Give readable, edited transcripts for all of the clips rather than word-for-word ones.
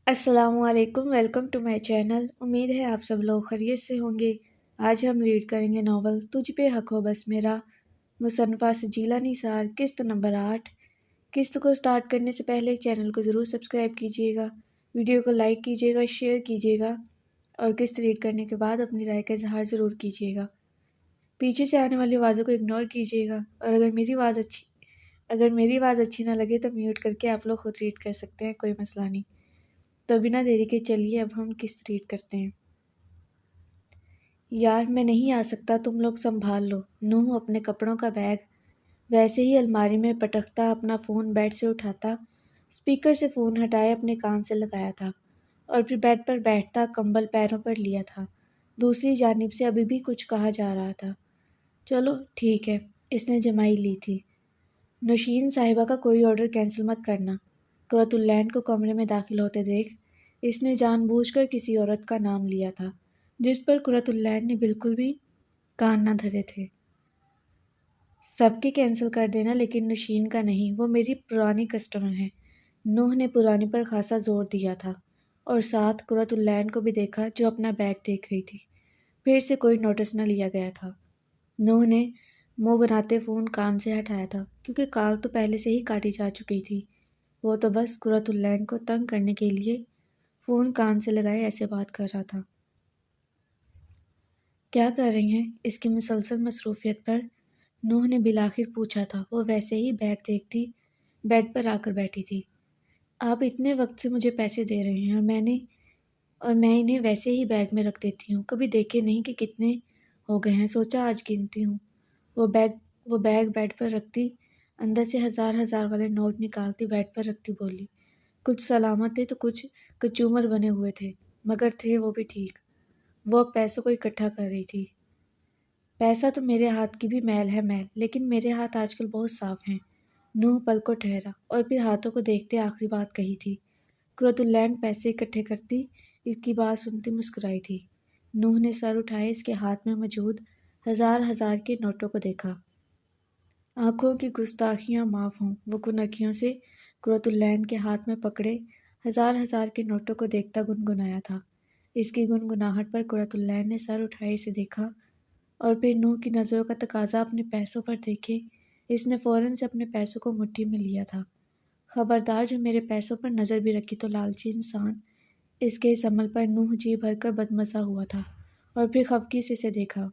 السلام علیکم، welcome to my channel. امید ہے آپ سب لوگ خیریت سے ہوں گے۔ آج ہم ریڈ کریں گے ناول تجھ پہ حق ہو بس میرا، مصنفہ سجیلا نثار، قسط نمبر 8۔ قسط کو سٹارٹ کرنے سے پہلے چینل کو ضرور سبسکرائب کیجیے گا، ویڈیو کو لائک کیجیے گا، شیئر کیجیے گا اور قسط ریڈ کرنے کے بعد اپنی رائے کا اظہار ضرور کیجیے گا۔ پیچھے سے آنے والی آوازوں کو اگنور کیجیے گا، اور اگر میری آواز اچھی نہ لگے تو میوٹ کر کے آپ لوگ خود ریڈ کر سکتے ہیں، کوئی مسئلہ نہیں۔ تو بنا دیری کے چلیے اب ہم قسط ریڈ کرتے ہیں۔ یار میں نہیں آ سکتا، تم لوگ سنبھال لو۔ نوح اپنے کپڑوں کا بیگ ویسے ہی الماری میں پٹکتا، اپنا فون بیڈ سے اٹھاتا، اسپیکر سے فون ہٹائے اپنے کان سے لگایا تھا اور پھر بیڈ پر بیٹھتا، کمبل پیروں پر لیا تھا۔ دوسری جانب سے ابھی بھی کچھ کہا جا رہا تھا۔ چلو ٹھیک ہے، اس نے جمائی لی تھی۔ نوشین صاحبہ کا کوئی آرڈر کینسل مت کرنا۔ قرۃ العین کو کمرے میں داخل ہوتے دیکھ اس نے جان بوجھ کر کسی عورت کا نام لیا تھا جس پر قرۃ العین نے بالکل بھی کان نہ دھرے تھے۔ سب کے کینسل کر دینا لیکن نوشین کا نہیں، وہ میری پرانی کسٹمر ہے۔ نوح نے پرانی پر خاصا زور دیا تھا اور ساتھ قرۃ العین کو بھی دیکھا جو اپنا بیگ دیکھ رہی تھی۔ پھر سے کوئی نوٹس نہ لیا گیا تھا۔ نوح نے منہ بناتے فون کان سے ہٹایا تھا کیونکہ کال تو پہلے سے ہی کاٹی جا چکی تھی۔ وہ تو بس قرۃ العین کو تنگ کرنے کے لیے فون کان سے لگائے ایسے بات کر رہا تھا۔ کیا کر رہی ہیں؟ اس کی مسلسل مصروفیت پر نوح نے بالآخر پوچھا تھا۔ وہ ویسے ہی بیگ دیکھتی بیڈ پر آ کر بیٹھی تھی۔ آپ اتنے وقت سے مجھے پیسے دے رہے ہیں اور میں انہیں ویسے ہی بیگ میں رکھ دیتی ہوں، کبھی دیکھے نہیں کہ کتنے ہو گئے ہیں، سوچا آج گنتی ہوں۔ وہ بیگ بیڈ پر رکھتی اندر سے ہزار والے نوٹ نکالتی بیڈ پر رکھتی بولی، کچھ سلامت تھے تو کچھ کچومر بنے ہوئے تھے، مگر تھے وہ بھی ٹھیک۔ وہ اب پیسوں کو اکٹھا کر رہی تھی۔ پیسہ تو میرے ہاتھ کی بھی میل ہے میل، لیکن میرے ہاتھ آج کل بہت صاف ہیں۔ نوح پل کو ٹھہرا اور پھر ہاتھوں کو دیکھتے آخری بات کہی تھی۔ قرۃ العین پیسے اکٹھے کرتی اس کی بات سنتی مسکرائی تھی۔ نوح نے سر اٹھائے اس کے ہاتھ میں موجود ہزار کے نوٹوں کو دیکھا۔ آنکھوں کی گستاخیاں معاف ہوں، وہ کن اکھیوں سے قرۃ العین کے ہاتھ میں پکڑے ہزار کے نوٹوں کو دیکھتا گنگنایا تھا۔ اس کی گنگناہٹ پر قرۃ العین نے سر اٹھائے اسے دیکھا اور پھر نوح کی نظروں کا تقاضا اپنے پیسوں پر دیکھے اس نے فوراً سے اپنے پیسوں کو مٹھی میں لیا تھا۔ خبردار جو میرے پیسوں پر نظر بھی رکھی تو لالچی انسان۔ اس کے اس عمل پر نوح جی بھر کر بدمزہ ہوا تھا اور پھر خفگی سے اسے دیکھا۔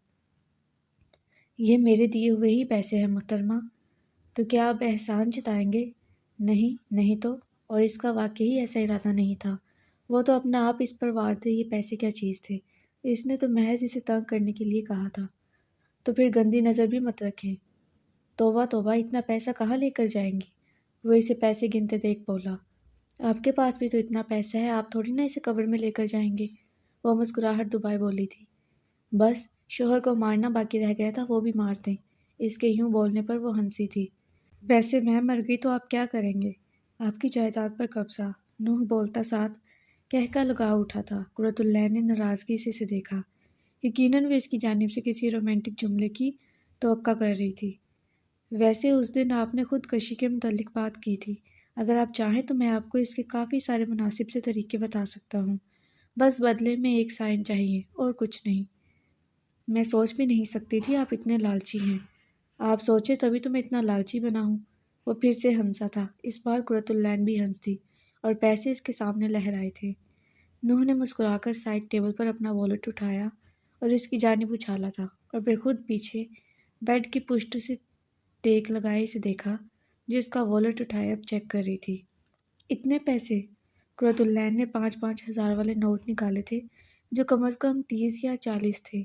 یہ میرے دیے ہوئے ہی پیسے ہیں محترمہ، تو کیا اب احسان جتائیں گے؟ نہیں تو، اور اس کا واقعی ایسا ارادہ نہیں تھا۔ وہ تو اپنا آپ اس پر وار دے، یہ پیسے کیا چیز تھے، اس نے تو محض اسے تنگ کرنے کے لیے کہا تھا۔ تو پھر گندی نظر بھی مت رکھیں۔ توبہ اتنا پیسہ کہاں لے کر جائیں گی؟ وہ اسے پیسے گنتے دیکھ بولا، آپ کے پاس بھی تو اتنا پیسہ ہے، آپ تھوڑی نہ اسے قبر میں لے کر جائیں گے۔ وہ مسکراہٹ دبائے بولی تھی، بس شوہر کو مارنا باقی رہ گیا تھا، وہ بھی مار دیں۔ اس کے یوں بولنے پر وہ ہنسی تھی۔ ویسے میں مر گئی تو آپ کیا کریں گے؟ آپ کی جائیداد پر قبضہ، نوح بولتا ساتھ کہکا لگا اٹھا تھا۔ قرۃ العین نے ناراضگی سے اسے دیکھا۔ یقیناً وہ اس کی جانب سے کسی رومانٹک جملے کی توقع کر رہی تھی۔ ویسے اس دن آپ نے خودکشی کے متعلق بات کی تھی، اگر آپ چاہیں تو میں آپ کو اس کے کافی سارے مناسب سے طریقے بتا سکتا ہوں، بس بدلے میں ایک سائن چاہیے اور کچھ نہیں۔ میں سوچ بھی نہیں سکتی تھی آپ اتنے لالچی ہیں۔ آپ سوچے تبھی تو میں اتنا لالچی بنا ہوں۔ وہ پھر سے ہنسا تھا، اس بار قرۃ العین بھی ہنس دی اور پیسے اس کے سامنے لہرائے تھے۔ نوح نے مسکرا کر سائڈ ٹیبل پر اپنا والٹ اٹھایا اور اس کی جانب اچھالا تھا اور پھر خود پیچھے بیڈ کی پشت سے ٹیک لگائے اسے دیکھا جو اس کا والٹ اٹھائے اب چیک کر رہی تھی۔ اتنے پیسے؟ قرۃ العین نے 5,000 والے نوٹ نکالے تھے جو کم از کم 30 یا 40 تھے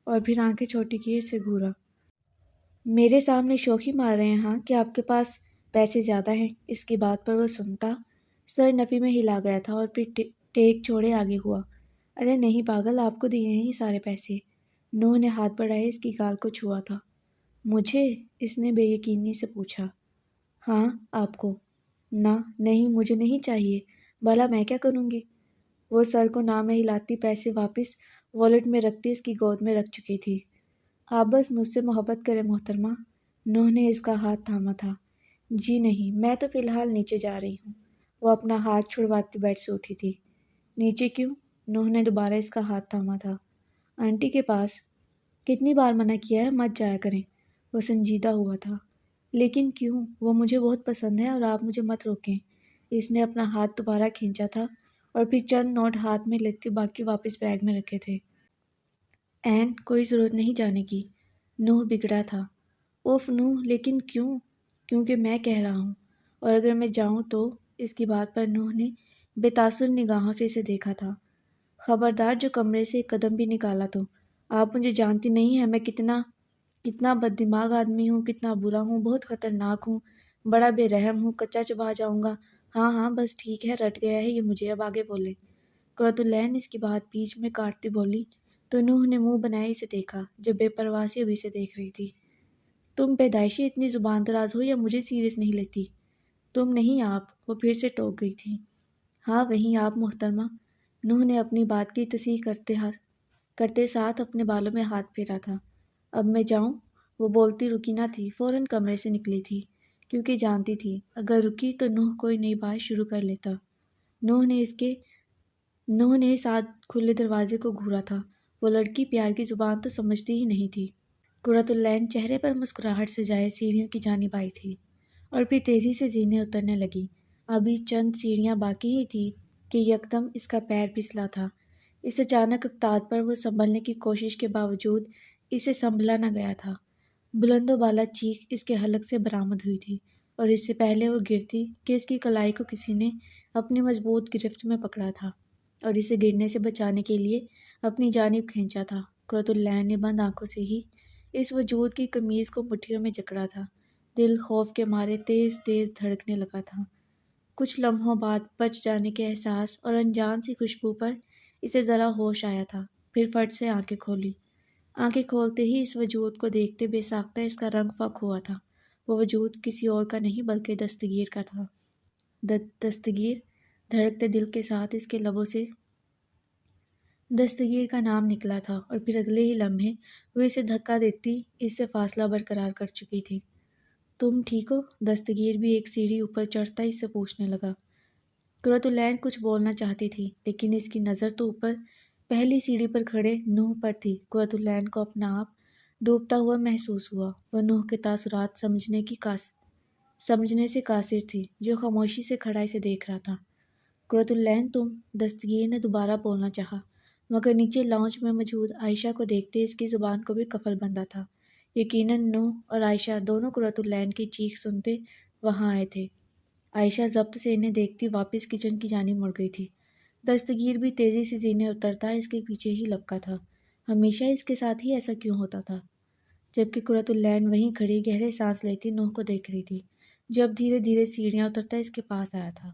اور پھر آنکھیں چھوٹی کیے اسے گھورا۔ میرے سامنے شوخی مار رہے ہیں ہاں کہ آپ کے پاس پیسے زیادہ ہیں؟ اس کی بات پر وہ سنتا سر نفی میں ہلا گیا تھا اور پھر ٹیک چھوڑے آگے ہوا۔ ارے نہیں پاگل، آپ کو دیے ہیں یہ سارے پیسے۔ نوح نے ہاتھ بڑھائے اس کی گال کو چھوا تھا۔ مجھے؟ اس نے بے یقینی سے پوچھا۔ ہاں آپ کو۔ نہیں مجھے نہیں چاہیے، بھلا میں کیا کروں گی؟ وہ سر کو نہ میں ہلاتی پیسے واپس والٹ میں رکھتی اس کی گود میں رکھ چکی تھی۔ آپ بس مجھ سے محبت کریں محترمہ۔ نوح نے اس کا ہاتھ تھاما تھا۔ جی نہیں، میں تو فی الحال نیچے جا رہی ہوں۔ وہ اپنا ہاتھ چھڑواتی بیڈ سے اٹھی تھی۔ نیچے کیوں؟ نوح نے دوبارہ اس کا ہاتھ تھاما تھا۔ آنٹی کے پاس۔ کتنی بار منع کیا ہے مت جایا کریں۔ وہ سنجیدہ ہوا تھا۔ لیکن کیوں؟ وہ مجھے بہت پسند ہے اور آپ مجھے مت روکیں۔ اس نے اپنا ہاتھ دوبارہ کھینچا تھا اور پھر چند نوٹ ہاتھ میں لیتے باقی واپس بیگ میں رکھے تھے۔ این کوئی ضرورت نہیں جانے کی۔ نوح بگڑا تھا۔ اوف نوح، لیکن کیوں؟ کیونکہ میں کہہ رہا ہوں، اور اگر میں جاؤں تو؟ اس کی بات پر نوح نے بے تاثر نگاہوں سے اسے دیکھا تھا۔ خبردار جو کمرے سے ایک قدم بھی نکالا تو۔ آپ مجھے جانتی نہیں ہیں میں کتنا بد دماغ آدمی ہوں، کتنا برا ہوں، بہت خطرناک ہوں، بڑا بے رحم ہوں، کچا چبا جاؤں گا۔ ہاں ہاں بس ٹھیک ہے، رٹ گیا ہے یہ مجھے، اب آگے بولیں۔ قرۃ العین اس کی بات بیچ میں کاٹتی بولی تو نوح نے منہ بنائے اسے دیکھا جو بے پرواسی ابھی سے دیکھ رہی تھی۔ تم پیدائشی اتنی زبان دراز ہو یا مجھے سیریس نہیں لیتی؟ تم نہیں آپ، وہ پھر سے ٹوک گئی تھی۔ ہاں وہیں آپ محترمہ۔ نوح نے اپنی بات کی تصحیح کرتے ساتھ اپنے بالوں میں ہاتھ پھیرا تھا۔ اب میں جاؤں؟ وہ بولتی رکی نہ تھی، فوراً کمرے سے نکلی تھی، کیونکہ جانتی تھی اگر رکی تو نوح کوئی نئی بات شروع کر لیتا۔ نوح نے اس آدھ کھلے دروازے کو گھورا تھا۔ وہ لڑکی پیار کی زبان تو سمجھتی ہی نہیں تھی۔ قرۃ العین چہرے پر مسکراہٹ سجائے سیڑھیوں کی جانب آئی تھی اور پھر تیزی سے زینیں اترنے لگی۔ ابھی چند سیڑھیاں باقی ہی تھی کہ یکدم اس کا پیر پھسلا تھا۔ اس اچانک افتاد پر وہ سنبھلنے کی کوشش کے باوجود اسے سنبھلا نہ گیا تھا۔ بلند و بالا چیخ اس کے حلق سے برآمد ہوئی تھی اور اس سے پہلے وہ گرتی کہ اس کی کلائی کو کسی نے اپنی مضبوط گرفت میں پکڑا تھا اور اسے گرنے سے بچانے کے لیے اپنی جانب کھینچا تھا۔ قرۃ العین نے بند آنکھوں سے ہی اس وجود کی قمیض کو مٹھیوں میں جکڑا تھا۔ دل خوف کے مارے تیز تیز دھڑکنے لگا تھا۔ کچھ لمحوں بعد بچ جانے کے احساس اور انجان سی خوشبو پر اسے ذرا ہوش آیا تھا، پھر فٹ سے آنکھیں کھولی۔ آنکھیں کھولتے ہی اس وجود کو دیکھتے بے ساختہ اس کا رنگ فک ہوا تھا۔ وہ وجود کسی اور کا نہیں بلکہ دستگیر کا تھا۔ دستگیر؟ دھڑکتے دل کے ساتھ اس کے لبوں سے دستگیر کا نام نکلا تھا اور پھر اگلے ہی لمحے وہ اسے دھکا دیتی اس سے فاصلہ برقرار کر چکی تھی۔ تم ٹھیک ہو؟ دستگیر بھی ایک سیڑھی اوپر چڑھتا اس سے پوچھنے لگا۔ قرۃ العین کچھ بولنا چاہتی تھی لیکن اس کی نظر تو اوپر پہلی سیڑھی پر کھڑے نوح پر تھی۔ قرۃ العین کو اپنا آپ ڈوبتا ہوا محسوس ہوا۔ وہ نوح کے تاثرات سمجھنے سے قاصر تھی جو خاموشی سے کھڑا اسے دیکھ رہا تھا۔ قرۃ العین تم؟ دستگیر نے دوبارہ بولنا چاہا مگر نیچے لاؤنج میں موجود عائشہ کو دیکھتے اس کی زبان کو بھی قفل بندھا تھا۔ یقیناً نوح اور عائشہ دونوں قرۃ العین کی چیخ سنتے وہاں آئے تھے۔ عائشہ ضبط سے انہیں دیکھتی واپس کچن کی جانب مڑ گئی تھی۔ دستگیر بھی تیزی سے زینے اترتا اس کے پیچھے ہی لپکا تھا۔ ہمیشہ اس کے ساتھ ہی ایسا کیوں ہوتا تھا؟ جبکہ قرۃ العین وہیں کھڑی گہرے سانس لیتی نوح کو دیکھ رہی تھی جو اب دھیرے دھیرے سیڑھیاں اترتا اس کے پاس آیا تھا۔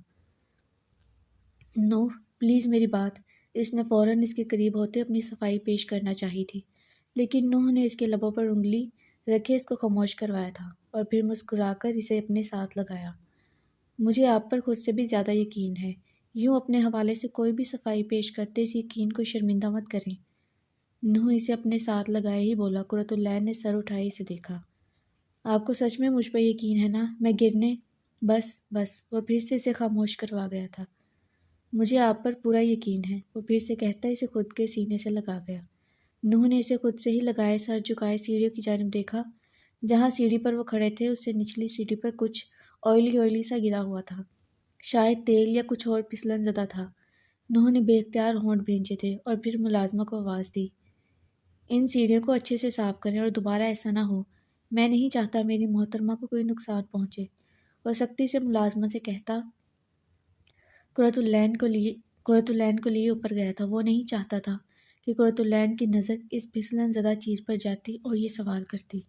نوح پلیز میری بات۔ اس نے فوراً اس کے قریب ہوتے اپنی صفائی پیش کرنا چاہی تھی لیکن نوح نے اس کے لبوں پر انگلی رکھے اس کو خاموش کروایا تھا اور پھر مسکرا کر اسے اپنے ساتھ لگایا۔ مجھے آپ پر خود سے بھی زیادہ یقین ہے۔ یوں اپنے حوالے سے کوئی بھی صفائی پیش کرتے اس یقین کو شرمندہ مت کریں۔ نوح اسے اپنے ساتھ لگائے ہی بولا۔ قرۃ العین نے سر اٹھائے اسے دیکھا۔ آپ کو سچ میں مجھ پر یقین ہے نا؟ میں گرنے بس وہ پھر سے اسے خاموش کروا گیا تھا۔ مجھے آپ پر پورا یقین ہے، وہ پھر سے کہتا اسے خود کے سینے سے لگا گیا۔ نوح نے اسے خود سے ہی لگائے سر جھکائے سیڑھیوں کی جانب دیکھا۔ جہاں سیڑھی پر وہ کھڑے تھے اس سے نچلی سیڑھی پر کچھ آئلی سا گرا ہوا تھا، شاید تیل یا کچھ اور پھسلن زدہ تھا۔ نوح نے بے اختیار ہونٹ بھینچے تھے اور پھر ملازمہ کو آواز دی، ان سیڑھیوں کو اچھے سے صاف کریں اور دوبارہ ایسا نہ ہو۔ میں نہیں چاہتا میری محترمہ کو کوئی نقصان پہنچے۔ وہ سختی سے ملازمہ سے کہتا قرۃ العین کو لیے اوپر گیا تھا۔ وہ نہیں چاہتا تھا کہ قرۃ العین کی نظر اس پھسلن زدہ چیز پر جاتی اور یہ سوال کرتی۔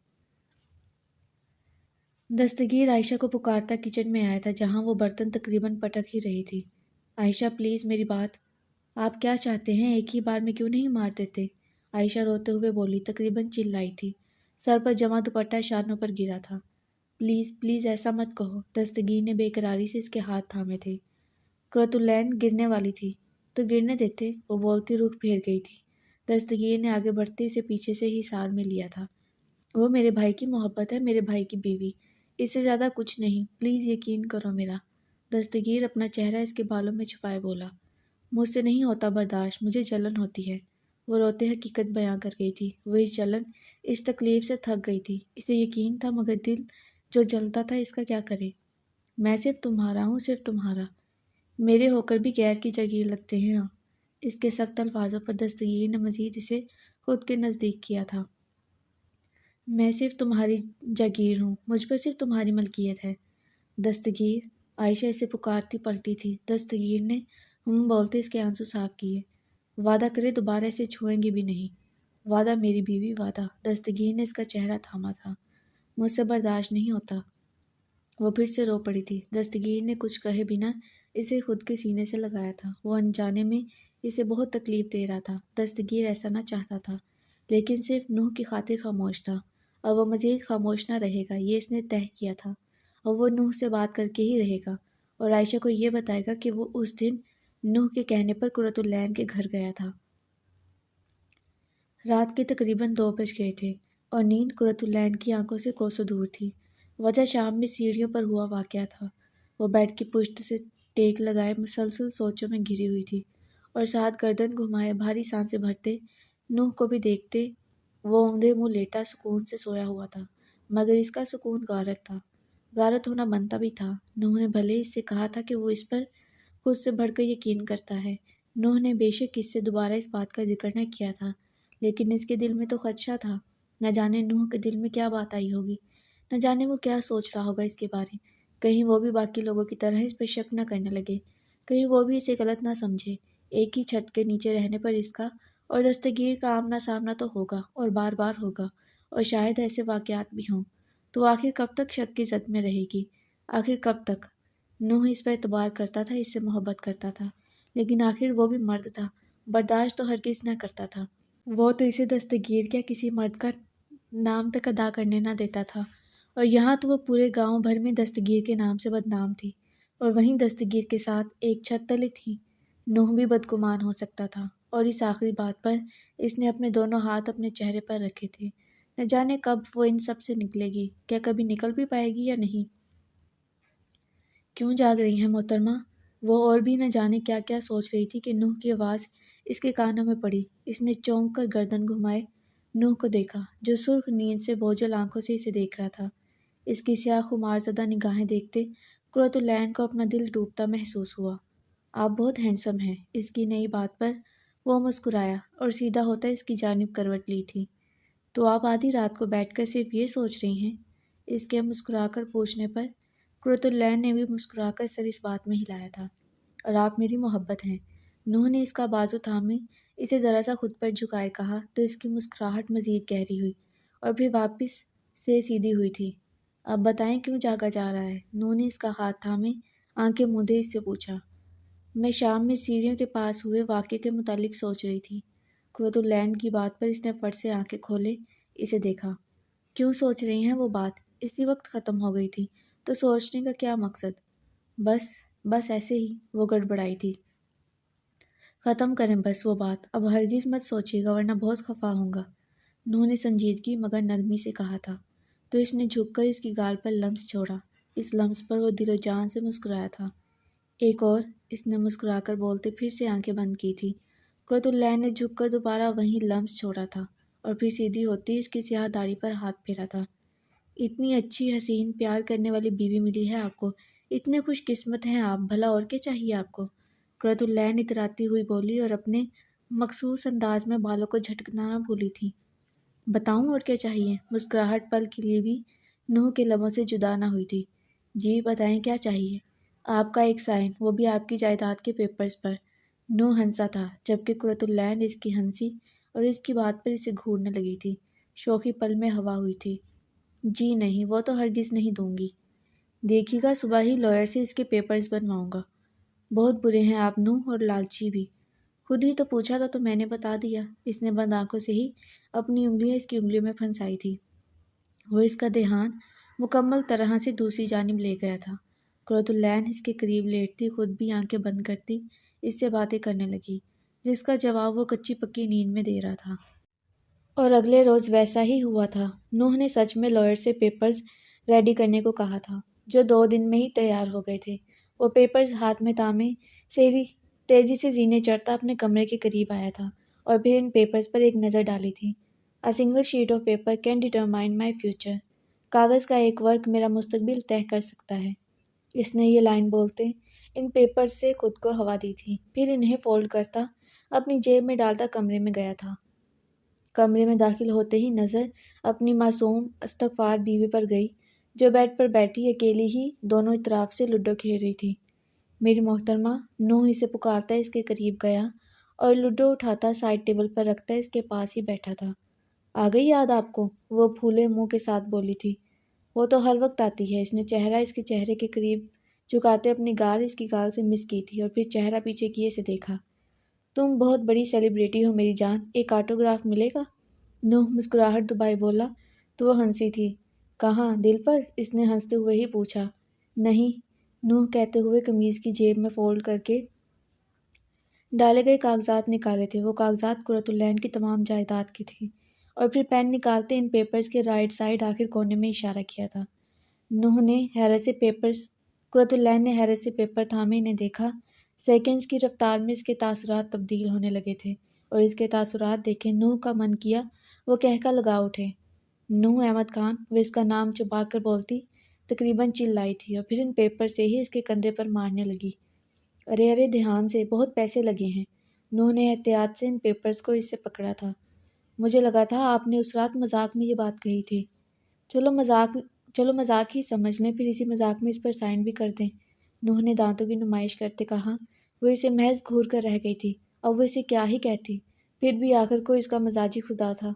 دستگیر عائشہ کو پکارتا کچن میں آیا تھا جہاں وہ برتن تقریباً پٹک ہی رہی تھی۔ عائشہ پلیز میری بات۔ آپ کیا چاہتے ہیں؟ ایک ہی بار میں کیوں نہیں مار دیتے؟ عائشہ روتے ہوئے بولی، تقریباً چلائی تھی۔ سر پر جمع دوپٹہ شانوں پر گرا تھا۔ پلیز ایسا مت کہو۔ دستگیر نے بے قراری سے اس کے ہاتھ تھامے تھے۔ قرۃ العین گرنے والی تھی تو گرنے دیتے، وہ بولتی رخ پھیر گئی تھی۔ دستگیر نے آگے بڑھتے اسے پیچھے سے ہی سار میں لیا تھا۔ وہ میرے بھائی کی محبت ہے، میرے بھائی کی بیوی، اس سے زیادہ کچھ نہیں، پلیز یقین کرو میرا۔ دستگیر اپنا چہرہ اس کے بالوں میں چھپائے بولا۔ مجھ سے نہیں ہوتا برداشت، مجھے جلن ہوتی ہے۔ وہ روتے حقیقت بیاں کر گئی تھی۔ وہ اس جلن، اس تکلیف سے تھک گئی تھی۔ اسے یقین تھا مگر دل جو جلتا تھا اس کا کیا کرے۔ میں صرف تمہارا ہوں، صرف تمہارا۔ میرے ہو کر بھی غیر کی جاگیر لگتے ہیں آپ۔ اس کے سخت الفاظوں پر دستگیر نے مزید اسے خود کے نزدیک کیا تھا۔ میں صرف تمہاری جاگیر ہوں، مجھ پر صرف تمہاری ملکیت ہے۔ دستگیر، عائشہ اسے پکارتی پلٹی تھی۔ دستگیر نے بولتے اس کے آنسو صاف کیے۔ وعدہ کرے دوبارہ اسے چھوئیں گے بھی نہیں۔ وعدہ میری بیوی، وعدہ۔ دستگیر نے اس کا چہرہ تھاما تھا۔ مجھ سے برداشت نہیں ہوتا۔ وہ پھر سے رو پڑی تھی۔ دستگیر نے کچھ کہے بنا اسے خود کے سینے سے لگایا تھا۔ وہ انجانے میں اسے بہت تکلیف دے رہا تھا۔ دستگیر ایسا نہ چاہتا تھا، لیکن صرف نوح کی خاطر خاموش تھا، اور وہ مزید خاموش نہ رہے گا، یہ اس نے طے کیا تھا۔ اور وہ نوح سے بات کر کے ہی رہے گا، اور عائشہ کو یہ بتائے گا کہ وہ اس دن نوح کے کہنے پر قرۃ العین کے گھر گیا تھا۔ رات کے تقریباً 2 بج گئے تھے، اور نیند قرۃ العین کی آنکھوں سے کوسوں دور تھی۔ وجہ شام میں سیڑھیوں پر ہوا واقعہ تھا۔ وہ بیڈ کی پشت سے ٹیک لگائے مسلسل سوچوں میں گھری ہوئی تھی، اور ساتھ گردن گھمائے بھاری سانسیں بھرتے نوح کو بھی دیکھتے وہ اوندھے منہ لیٹا سکون سے سویا ہوا تھا، مگر اس کا سکون غارت تھا۔ غارت ہونا بنتا بھی تھا۔ نوح نے بھلے اس سے کہا تھا کہ وہ اس پر خود سے بڑھ کر یقین کرتا ہے۔ نوح نے بے شک اس سے دوبارہ اس بات کا ذکر نہ کیا تھا، لیکن اس کے دل میں تو خدشہ تھا۔ نہ جانے نوح کے دل میں کیا بات آئی ہوگی، نہ جانے وہ کیا سوچ رہا ہوگا اس کے بارے۔ کہیں وہ بھی باقی لوگوں کی طرح اس پر شک نہ کرنے لگے، کہیں وہ بھی اسے غلط نہ سمجھے۔ ایک ہی چھت کے نیچے رہنے پر اس کا اور دستگیر کا آمنا سامنا تو ہوگا، اور بار بار ہوگا، اور شاید ایسے واقعات بھی ہوں۔ تو آخر کب تک شک کی زد میں رہے گی؟ آخر کب تک؟ نوح اس پر اعتبار کرتا تھا، اس سے محبت کرتا تھا، لیکن آخر وہ بھی مرد تھا، برداشت تو ہرگز نہ کرتا تھا۔ وہ تو اسے دستگیر کیا کسی مرد کا نام تک ادا کرنے نہ دیتا تھا، اور یہاں تو وہ پورے گاؤں بھر میں دستگیر کے نام سے بدنام تھی، اور وہیں دستگیر کے ساتھ ایک چھت تلے تھی۔ نوح بھی بدگمان ہو سکتا تھا، اور اس آخری بات پر اس نے اپنے دونوں ہاتھ اپنے چہرے پر رکھے تھے۔ نہ جانے کب وہ ان سب سے نکلے گی، کیا کبھی نکل بھی پائے گی یا نہیں؟ کیوں جاگ رہی ہیں محترمہ؟ وہ اور بھی نہ جانے کیا کیا سوچ رہی تھی کہ نوح کی آواز اس کے کانوں میں پڑی۔ اس نے چونک کر گردن گھمائے نوح کو دیکھا، جو سرخ نیند سے بوجھل آنکھوں سے اسے دیکھ رہا تھا۔ اس کی سیاہ خمار زدہ نگاہیں دیکھتے قرۃ العین کو اپنا دل ڈوبتا محسوس ہوا۔ آپ بہت ہینڈسم ہیں۔ اس کی نئی بات پر وہ مسکرایا اور سیدھا ہوتا اس کی جانب کروٹ لی تھی۔ تو آپ آدھی رات کو بیٹھ کر صرف یہ سوچ رہی ہیں؟ اس کے مسکرا کر پوچھنے پر قرۃ العین نے بھی مسکرا کر سر اس بات میں ہلایا تھا۔ اور آپ میری محبت ہیں۔ نوح نے اس کا بازو تھامے اسے ذرا سا خود پر جھکائے کہا تو اس کی مسکراہٹ مزید گہری ہوئی، اور پھر واپس سے سیدھی ہوئی تھی۔ اب بتائیں کیوں جاگا جا رہا ہے؟ نوح نے اس کا ہاتھ تھامے آنکھیں موندے اس سے پوچھا۔ میں شام میں سیڑھیوں کے پاس ہوئے واقعے کے متعلق سوچ رہی تھی۔ قرۃ العین کی بات پر اس نے فٹ سے آنکھیں کھولے اسے دیکھا۔ کیوں سوچ رہی ہیں؟ وہ بات اسی وقت ختم ہو گئی تھی، تو سوچنے کا کیا مقصد؟ بس ایسے ہی، وہ گڑبڑائی تھی۔ ختم کریں بس وہ بات، اب ہرگز مت سوچیے گا ورنہ بہت خفا ہوں گا، نوح نے سنجیدگی مگر نرمی سے کہا تھا۔ تو اس نے جھک کر اس کی گال پر لمس چھوڑا۔ اس لمس پر وہ دل و جان سے مسکرایا تھا۔ ایک اور، اس نے مسکرا کر بولتے پھر سے آنکھیں بند کی تھی۔ قرۃ العین نے جھک کر دوبارہ وہیں لمس چھوڑا تھا، اور پھر سیدھی ہوتی اس کی سیاہ داڑھی پر ہاتھ پھیرا تھا۔ اتنی اچھی حسین پیار کرنے والی بیوی ملی ہے آپ کو، اتنے خوش قسمت ہیں آپ، بھلا اور کیا چاہیے آپ کو؟ قرۃ العین اتراتی ہوئی بولی، اور اپنے مخصوص انداز میں بالوں کو جھٹکنا نہ بھولی تھی۔ بتاؤں اور کیا چاہیے؟ مسکراہٹ پل کے لیے بھی نوح کے لبوں سے جدا نہ ہوئی تھی۔ جی بتائیں کیا چاہیے؟ آپ کا ایک سائن، وہ بھی آپ کی جائیداد کے پیپرز پر۔ نوح ہنسا تھا، جبکہ قرۃ العین اس کی ہنسی اور اس کی بات پر اسے گھورنے لگی تھی۔ شوخی پل میں ہوا ہوئی تھی۔ جی نہیں، وہ تو ہرگز نہیں دوں گی۔ دیکھیے گا صبح ہی لائر سے اس کے پیپرز بنواؤں گا۔ بہت برے ہیں آپ نوح، اور لالچی بھی۔ خود ہی تو پوچھا تھا تو میں نے بتا دیا۔ اس نے بند آنکھوں سے ہی اپنی انگلیاں اس کی انگلیوں میں پھنسائی تھی۔ وہ اس کا دھیان مکمل طرح سے دوسری جانب لے گیا تھا۔ قرۃ العین اس کے قریب لیٹتی خود بھی آنکھیں بند کرتی اس سے باتیں کرنے لگی، جس کا جواب وہ کچی پکی نیند میں دے رہا تھا۔ اور اگلے روز ویسا ہی ہوا تھا۔ نوح نے سچ میں لائر سے پیپرز ریڈی کرنے کو کہا تھا، جو 2 دن میں ہی تیار ہو گئے تھے۔ وہ پیپرز ہاتھ میں تھامے سیڑھی تیزی سے زینے چڑھتا اپنے کمرے کے قریب آیا تھا اور پھر ان پیپرز پر ایک نظر ڈالی تھی۔ A single sheet of paper can determine my future. کاغذ کا ایک ورق میرا مستقبل طے کر سکتا ہے۔ اس نے یہ لائن بولتے ان پیپرز سے خود کو ہوا دی تھی، پھر انہیں فولڈ کرتا اپنی جیب میں ڈالتا کمرے میں گیا تھا۔ کمرے میں داخل ہوتے ہی نظر اپنی معصوم استغفار بیوی پر گئی، جو بیڈ پر بیٹھی اکیلی ہی دونوں اطراف سے لوڈو کھیل رہی تھی۔ میری محترمہ، نوح اسے پکارتا اس کے قریب گیا اور لوڈو اٹھاتا سائڈ ٹیبل پر رکھتا اس کے پاس ہی بیٹھا تھا۔ آ گئی یاد آپ کو؟ وہ پھولے منہ کے ساتھ بولی تھی۔ وہ تو ہر وقت آتی ہے۔ اس نے چہرہ اس کے چہرے کے قریب جھکاتے اپنی گال اس کی گال سے مس کی تھی اور پھر چہرہ پیچھے کیے سے دیکھا۔ تم بہت بڑی سیلیبریٹی ہو میری جان، ایک آٹوگراف ملے گا؟ نوح مسکراہٹ دبائے بولا تو وہ ہنسی تھی۔ کہاں، دل پر؟ اس نے ہنستے ہوئے ہی پوچھا۔ نہیں، نوح کہتے ہوئے قمیض کی جیب میں فولڈ کر کے ڈالے گئے کاغذات نکالے تھے۔ وہ کاغذات قرۃ العین کی تمام جائیداد کی تھی اور پھر پین نکالتے ان پیپرز کے رائٹ سائڈ آخر کونے میں اشارہ کیا تھا۔ نوح نے حیرت سے قرۃ العین نے حیرت سے پیپر تھامے انہیں دیکھا۔ سیکنڈز کی رفتار میں اس کے تاثرات تبدیل ہونے لگے تھے اور اس کے تاثرات دیکھے نوح کا من کیا وہ کہکا لگا اٹھے۔ نوح احمد خان، وہ اس کا نام چبا کر بولتی تقریباً چلائی تھی اور پھر ان پیپر سے ہی اس کے کندھے پر مارنے لگی۔ ارے ارے دھیان سے، بہت پیسے لگے ہیں۔ نوح نے احتیاط سے ان پیپرز کو اس سے پکڑا تھا۔ مجھے لگا تھا آپ نے اس رات مذاق میں یہ بات کہی تھی۔ چلو مذاق ہی سمجھ لیں، پھر اسی مذاق میں اس پر سائن بھی کر دیں۔ نوح نے دانتوں کی نمائش کرتے کہا۔ وہ اسے محض گھور کر رہ گئی تھی۔ اب وہ اسے کیا ہی کہتی، پھر بھی آخر کو اس کا مزاج خدا تھا۔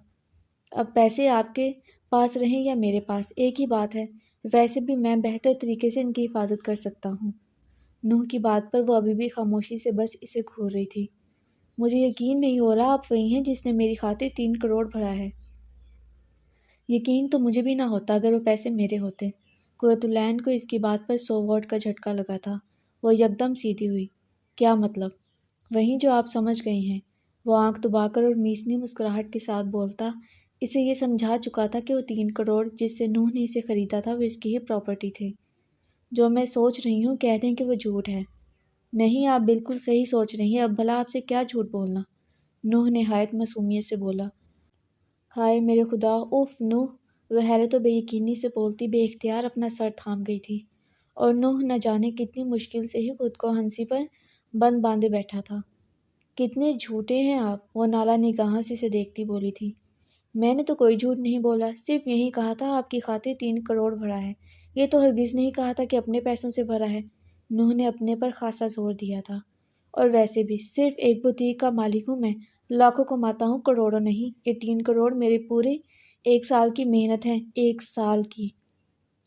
اب پیسے آپ کے پاس رہیں یا میرے پاس، ایک ہی بات ہے۔ ویسے بھی میں بہتر طریقے سے ان کی حفاظت کر سکتا ہوں۔ نوح کی بات پر وہ ابھی بھی خاموشی سے بس اسے گھور رہی تھی۔ مجھے یقین نہیں ہو رہا آپ وہی ہیں جس نے میری خاطر 3 کروڑ بھرا ہے۔ یقین تو مجھے بھی نہ ہوتا اگر وہ پیسے میرے ہوتے۔ قرۃ العین کو اس کی بات پر 100 واٹ کا جھٹکا لگا تھا۔ وہ یکدم سیدھی ہوئی۔ کیا مطلب؟ وہیں جو آپ سمجھ گئی ہیں۔ وہ آنکھ دبا کر اور میسنی مسکراہٹ کے ساتھ بولتا اسے یہ سمجھا چکا تھا کہ وہ 3 کروڑ جس سے نوح نے اسے خریدا تھا وہ اس کی ہی پراپرٹی تھے۔ جو میں سوچ رہی ہوں کہہ دیں کہ وہ جھوٹ ہے۔ نہیں، آپ بالکل صحیح سوچ رہی ہیں، اب بھلا آپ سے کیا جھوٹ بولنا؟ نوح نہایت معصومیت سے بولا۔ ہائے میرے خدا، اوف نوح! وہ حیرت و بے یقینی سے بولتی بے اختیار اپنا سر تھام گئی تھی اور نوح نہ جانے کتنی مشکل سے ہی خود کو ہنسی پر بند باندھے بیٹھا تھا۔ کتنے جھوٹے ہیں آپ! وہ نالا نگاہاں سے اسے دیکھتی بولی تھی۔ میں نے تو کوئی جھوٹ نہیں بولا، صرف یہی کہا تھا آپ کی خاطر 3 کروڑ بھرا ہے۔ یہ تو ہرگز نہیں کہا تھا کہ اپنے پیسوں سے بھرا ہے۔ نوح نے اپنے پر خاصا زور دیا تھا۔ اور ویسے بھی صرف ایک بوتیک کا مالک ہوں میں، لاکھوں کماتا ہوں، کروڑوں نہیں۔ یہ 3 کروڑ میرے پورے 1 سال کی محنت ہے، 1 سال کی۔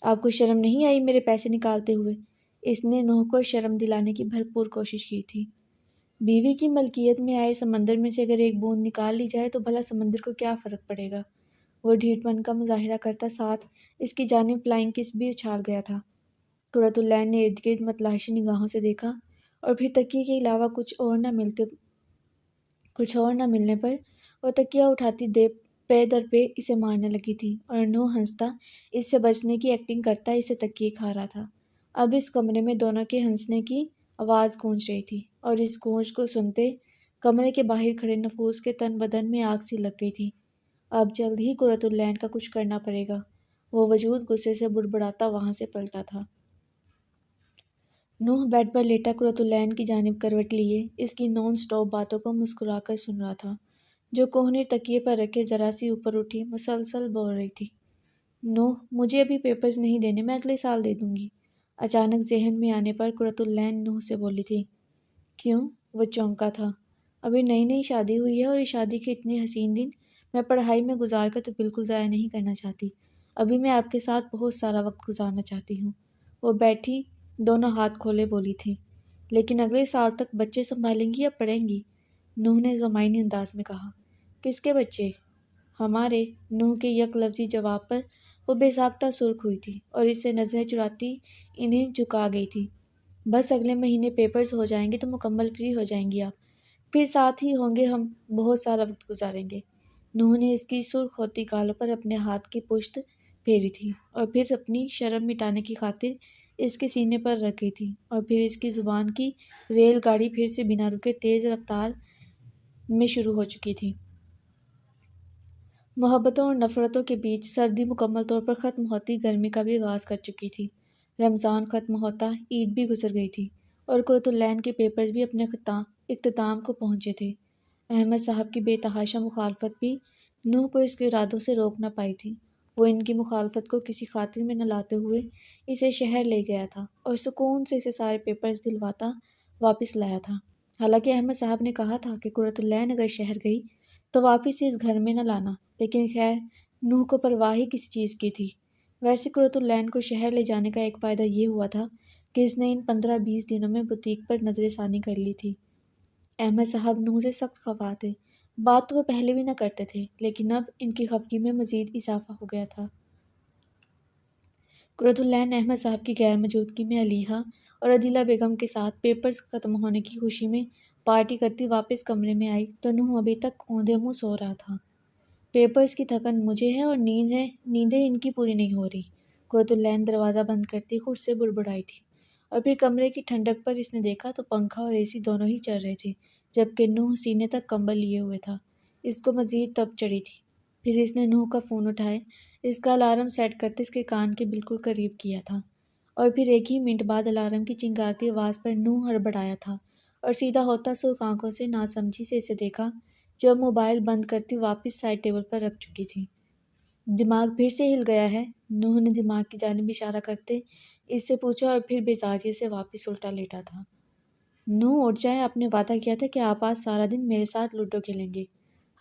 آپ کو شرم نہیں آئی میرے پیسے نکالتے ہوئے؟ اس نے نوح کو شرم دلانے کی بھرپور کوشش کی تھی۔ بیوی کی ملکیت میں آئے سمندر میں سے اگر ایک بوند نکال لی جائے تو بھلا سمندر کو کیا فرق پڑے گا؟ وہ ڈھیٹ پن کا مظاہرہ کرتا ساتھ اس کی جانب فلائنگ کس بھی اچھال گیا تھا۔ قرۃ العین نے ارد گرد متلاشی نگاہوں سے دیکھا اور پھر تکیے کے علاوہ کچھ اور نہ ملنے پر وہ تکیہ اٹھاتی پے در پے اسے مارنے لگی تھی اور نوح ہنستا اس سے بچنے کی ایکٹنگ کرتا اسے تکیے کھا رہا تھا۔ اب اس کمرے میں دونوں کے ہنسنے کی آواز گونج رہی تھی اور اس گونج کو سنتے کمرے کے باہر کھڑے نفوس کے تن بدن میں آگ سی لگ گئی تھی۔ اب جلد ہی قرۃ العین کا کچھ کرنا پڑے گا۔ وہ وجود غصے سے بڑبڑاتا وہاں سے پلٹا تھا۔ نوح بیڈ پر لیٹا قرۃ العین کی جانب کروٹ لیے اس کی نان سٹاپ باتوں کو مسکرا کر سن رہا تھا، جو کوہنی تکیے پر رکھے ذرا سی اوپر اٹھی مسلسل بول رہی تھی۔ نوح، مجھے ابھی پیپرز نہیں دینے، میں اگلے سال دے دوں گی۔ اچانک ذہن میں آنے پر قرۃ العین نوح سے بولی تھی۔ کیوں؟ وہ چونکا تھا۔ ابھی نئی نئی شادی ہوئی ہے اور اس شادی کے اتنے حسین دن میں پڑھائی میں گزار کر تو بالکل ضائع نہیں کرنا چاہتی۔ ابھی میں آپ کے ساتھ بہت سارا وقت گزارنا چاہتی ہوں۔ وہ بیٹھی دونوں ہاتھ کھولے بولی تھی۔ لیکن اگلے سال تک بچے سنبھالیں گی یا پڑھیں گی؟ نوح نے زمائنی انداز میں کہا۔ کس کے بچے؟ ہمارے۔ نوح کے یک لفظی جواب پر وہ بے ساختہ سرخ ہوئی تھی اور اس سے نظریں چراتی انہیں جھکا گئی تھی۔ بس اگلے مہینے پیپرز ہو جائیں گے تو مکمل فری ہو جائیں گی آپ، پھر ساتھ ہی ہوں گے، ہم بہت سارا وقت گزاریں گے۔ نوح نے اس کی سرخ ہوتی گالوں پر اپنے ہاتھ کی پشت پھیری تھی اور پھر اپنی شرم مٹانے کی خاطر اس کے سینے پر رکھ گئی تھی اور پھر اس کی زبان کی ریل گاڑی پھر سے بنا رکے تیز رفتار میں شروع ہو چکی تھی۔ محبتوں اور نفرتوں کے بیچ سردی مکمل طور پر ختم ہوتی، گرمی کا بھی آغاز کر چکی تھی۔ رمضان ختم ہوتا، عید بھی گزر گئی تھی اور قرۃ العین کے پیپرز بھی اپنے اختتام کو پہنچے تھے۔ احمد صاحب کی بے تحاشا مخالفت بھی نوح کو اس کے ارادوں سے روک نہ پائی تھی۔ وہ ان کی مخالفت کو کسی خاطر میں نہ لاتے ہوئے اسے شہر لے گیا تھا اور سکون سے اسے سارے پیپرز دلواتا واپس لایا تھا۔ حالانکہ احمد صاحب نے کہا تھا کہ قرۃ العین اگر شہر گئی تو واپس اس گھر میں نہ لانا، لیکن خیر نوح کو پرواہ ہی کسی چیز کی تھی۔ ویسے قرۃ العین کو شہر لے جانے کا ایک فائدہ یہ ہوا تھا کہ اس نے ان 15-20 دنوں میں بوتیک پر نظر ثانی کر لی تھی۔ احمد صاحب نوح سے سخت خفا تھے۔ بات تو وہ پہلے بھی نہ کرتے تھے، لیکن اب ان کی خفگی میں مزید اضافہ ہو گیا تھا۔ قرۃ العین احمد صاحب کی غیر موجودگی میں علیحہ اور عدیلہ بیگم کے ساتھ پیپرز ختم ہونے کی خوشی میں پارٹی کرتی واپس کمرے میں آئی تو نوح ابھی تک اوندھے منہ سو رہا تھا۔ پیپرز کی تھکن مجھے ہے اور نیندیں ان کی پوری نہیں ہو رہی، قرۃ العین دروازہ بند کرتی خود سے بڑبڑائی تھی، اور پھر کمرے کی ٹھنڈک پر اس نے دیکھا تو پنکھا اور اے سی دونوں ہی چل رہے تھے، جبکہ نوح سینے تک کمبل لیے ہوئے تھا۔ اس کو مزید تپ چڑھی تھی۔ پھر اس نے نوح کا فون اٹھائے، اس کا الارم سیٹ کرتے اس کے کان کے بالکل قریب کیا تھا، اور پھر ایک ہی منٹ بعد الارم کی چنگارتی آواز پر نوح ہڑبڑایا تھا اور سیدھا ہوتا سرخ آنکھوں سے ناسمجھی سے اسے دیکھا، جو موبائل بند کرتی واپس سائڈ ٹیبل پر رکھ چکی تھی۔ دماغ پھر سے ہل گیا ہے؟ نوح نے دماغ کی جانب اشارہ کرتے اس سے پوچھا، اور پھر بیزاریے سے واپس الٹا لیٹا تھا۔ نوح اٹھ جائیں، آپ نے وعدہ کیا تھا کہ آپ آج سارا دن میرے ساتھ لوڈو کھیلیں گے۔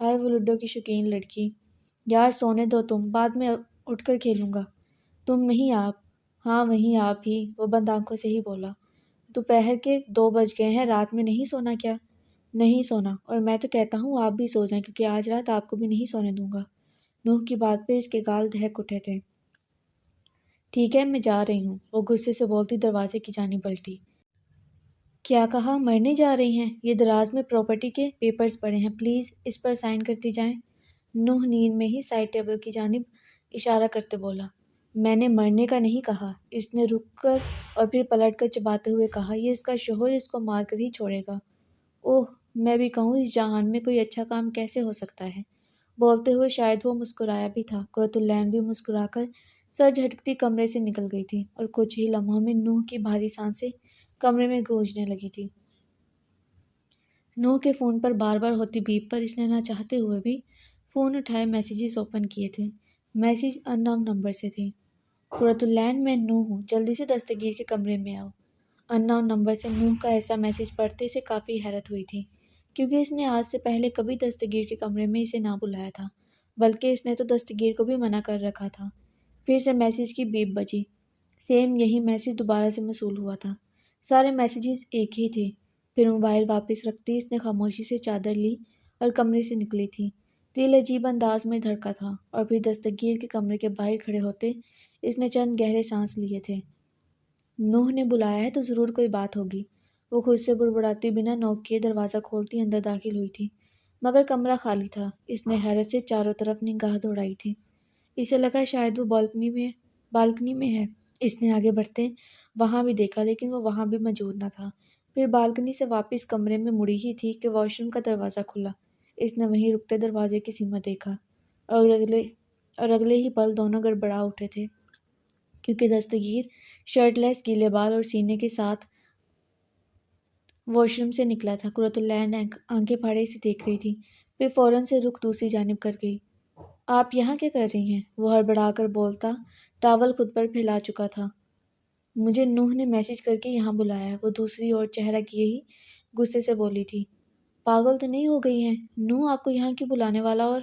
ہائے وہ لوڈو کی شوقین لڑکی! یار سونے دو، تم بعد میں اٹھ کر کھیلوں گا۔ تم نہیں آپ؟ ہاں وہیں آپ ہی، وہ بند آنکھوں سے ہی بولا۔ دوپہر کے 2 بج گئے ہیں، رات میں نہیں سونا کیا؟ نہیں سونا، اور میں تو کہتا ہوں آپ بھی سو جائیں، کیونکہ آج رات آپ کو بھی نہیں سونے دوں گا۔ نوح کی بات پہ اس کے گال دہک اٹھے تھے۔ ٹھیک ہے میں جا رہی ہوں، وہ غصے سے بولتی دروازے کی جانب پلٹی۔ کیا کہا؟ مرنے جا رہی ہیں؟ یہ دراز میں پراپرٹی کے پیپرز پڑے ہیں، پلیز اس پر سائن کرتی جائیں۔ نوح نیند میں ہی سائڈ ٹیبل کی جانب اشارہ کرتے بولا۔ میں نے مرنے کا نہیں کہا، اس نے رک کر اور پھر پلٹ کر چباتے ہوئے کہا، یہ اس کا شوہر اس کو مار کر ہی چھوڑے گا۔ اوہ میں بھی کہوں اس جہان میں کوئی اچھا کام کیسے ہو سکتا ہے؟ بولتے ہوئے شاید وہ مسکرایا بھی تھا۔ قرۃ العین بھی مسکرا کر سر جھٹکتی کمرے سے نکل گئی تھی، اور کچھ ہی لمحوں میں نوح کی بھاری سانسیں کمرے میں گونجنے لگی تھی۔ نوح کے فون پر بار بار ہوتی بیپ پر اس نے نہ چاہتے ہوئے بھی فون اٹھائے میسیجز اوپن کیے تھے۔ میسیج ان نون نمبر سے تھی۔ قرۃ العین میں نوح ہوں، جلدی سے دستگیر کے کمرے میں آؤ۔ ان نون نمبر سے نوح کا ایسا میسیج پڑھتے اسے کافی حیرت ہوئی تھی، کیونکہ اس نے آج سے پہلے کبھی دستگیر کے کمرے میں اسے نہ بلایا تھا، بلکہ اس نے تو دستگیر کو بھی منع کر رکھا تھا۔ پھر سے میسیج کی بیپ بجی۔ سیم یہی میسیج دوبارہ سے موصول ہوا تھا۔ سارے میسیجز ایک ہی تھے۔ پھر موبائل واپس رکھتی اس نے خاموشی سے چادر لی اور کمرے سے نکلی تھی۔ دل عجیب انداز میں دھڑکا تھا، اور پھر دستگیر کے کمرے کے باہر کھڑے ہوتے اس نے چند گہرے سانس لیے تھے۔ نوح نے بلایا ہے تو ضرور کوئی بات ہوگی، وہ خود سے بڑبڑاتی بنا نوک کیے دروازہ کھولتی اندر داخل ہوئی تھی، مگر کمرہ خالی تھا۔ اس نے حیرت سے چاروں طرف نگاہ دوڑائی تھی۔ اسے لگا شاید وہ بالکنی میں ہے۔ اس نے آگے بڑھتے وہاں بھی دیکھا، لیکن وہ وہاں بھی موجود نہ تھا۔ پھر بالکنی سے واپس کمرے میں مڑی ہی تھی کہ واش روم کا دروازہ کھلا۔ اس نے وہیں رکتے دروازے کی سمت دیکھا، اور اگلے ہی پل دونوں گڑبڑا اٹھے تھے، کیونکہ دستگیر شرٹ لیس گیلے بال اور سینے کے ساتھ واش روم سے نکلا تھا۔ قرۃ العین آنکھیں پھاڑے اسے دیکھ رہی تھی، پھر فوراً سے رخ دوسری جانب کر گئی۔ آپ یہاں کیا کر رہی ہیں؟ وہ ہڑبڑا کر بولتا ٹاول خود پر پھیلا چکا تھا۔ مجھے نوح نے میسیج کر کے یہاں بلایا ہے، وہ دوسری اور چہرہ کیے ہی غصے سے بولی تھی۔ پاگل تو نہیں ہو گئی ہیں؟ نوح آپ کو یہاں کیوں بلانے والا؟ اور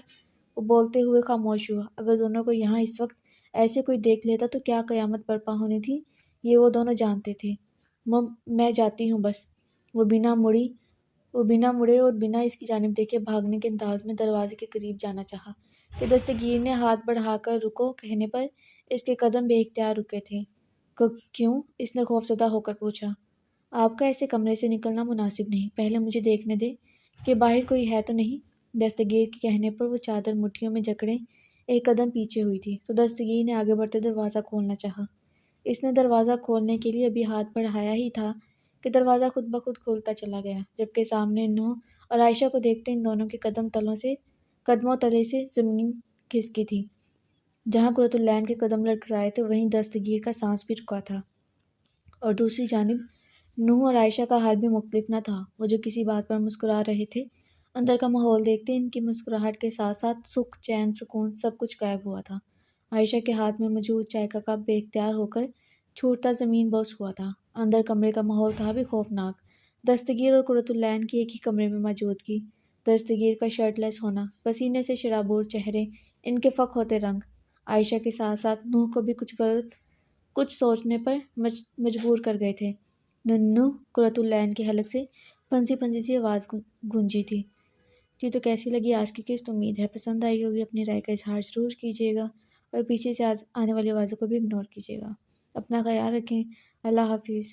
وہ بولتے ہوئے خاموش ہوا۔ اگر دونوں کو یہاں اس وقت ایسے کوئی دیکھ لیتا تو کیا قیامت برپا ہونی تھی، یہ وہ دونوں جانتے تھے۔ میں جاتی ہوں بس۔ وہ بنا مڑے اور بنا اس کی جانب دیکھے بھاگنے کے انداز میں دروازے کے قریب جانا چاہا کہ دستگیر نے ہاتھ بڑھا کر رکو کہنے پر اس کے قدم بے اختیار رکے تھے۔ کیوں؟ اس نے خوفزدہ ہو کر پوچھا۔ آپ کا ایسے کمرے سے نکلنا مناسب نہیں، پہلے مجھے دیکھنے دے کہ باہر کوئی ہے تو نہیں۔ دستگیر کے کہنے پر وہ چادر مٹھیوں میں جکڑے ایک قدم پیچھے ہوئی تھی، تو دستگیر نے آگے بڑھتے دروازہ کھولنا چاہا۔ اس نے دروازہ کھولنے کے لیے ابھی ہاتھ بڑھایا ہی تھا کہ دروازہ خود بخود کھولتا چلا گیا، جبکہ سامنے نوح اور عائشہ کو دیکھتے ان دونوں کے قدموں تلے سے زمین کھسکی تھی۔ جہاں قرۃ العین کے قدم لڑکھڑائے تھے وہیں دستگیر کا سانس بھی رکا تھا، اور دوسری جانب نوح اور عائشہ کا حال بھی مختلف نہ تھا۔ وہ جو کسی بات پر مسکرا رہے تھے، اندر کا ماحول دیکھتے ان کی مسکراہٹ کے ساتھ ساتھ سکھ، چین، سکون سب کچھ غائب ہوا تھا۔ عائشہ کے ہاتھ میں موجود چائے کا کپ بے اختیار ہو کر چھوٹتا زمین بوس ہوا تھا۔ اندر کمرے کا ماحول تھا بھی خوفناک۔ دستگیر اور قرۃ العین کی ایک ہی کمرے میں موجودگی، دستگیر کا شرٹ لیس ہونا، پسینے سے شرابور چہرے، ان کے فک ہوتے رنگ، عائشہ کے ساتھ ساتھ نوح کو بھی کچھ سوچنے پر مجبور کر گئے تھے۔ ننو! قرۃ العین کے حلق سے پھنسی پھنسی سی آواز گونجی تھی۔ جی تو کیسی لگی آج کی قسط؟ امید ہے پسند آئی ہوگی۔ اپنی رائے کا اظہار ضرور کیجیے گا اور پیچھے سے آنے والی آوازوں کو بھی اگنور کیجیے گا۔ اپنا خیال رکھیں۔ اللہ حافظ۔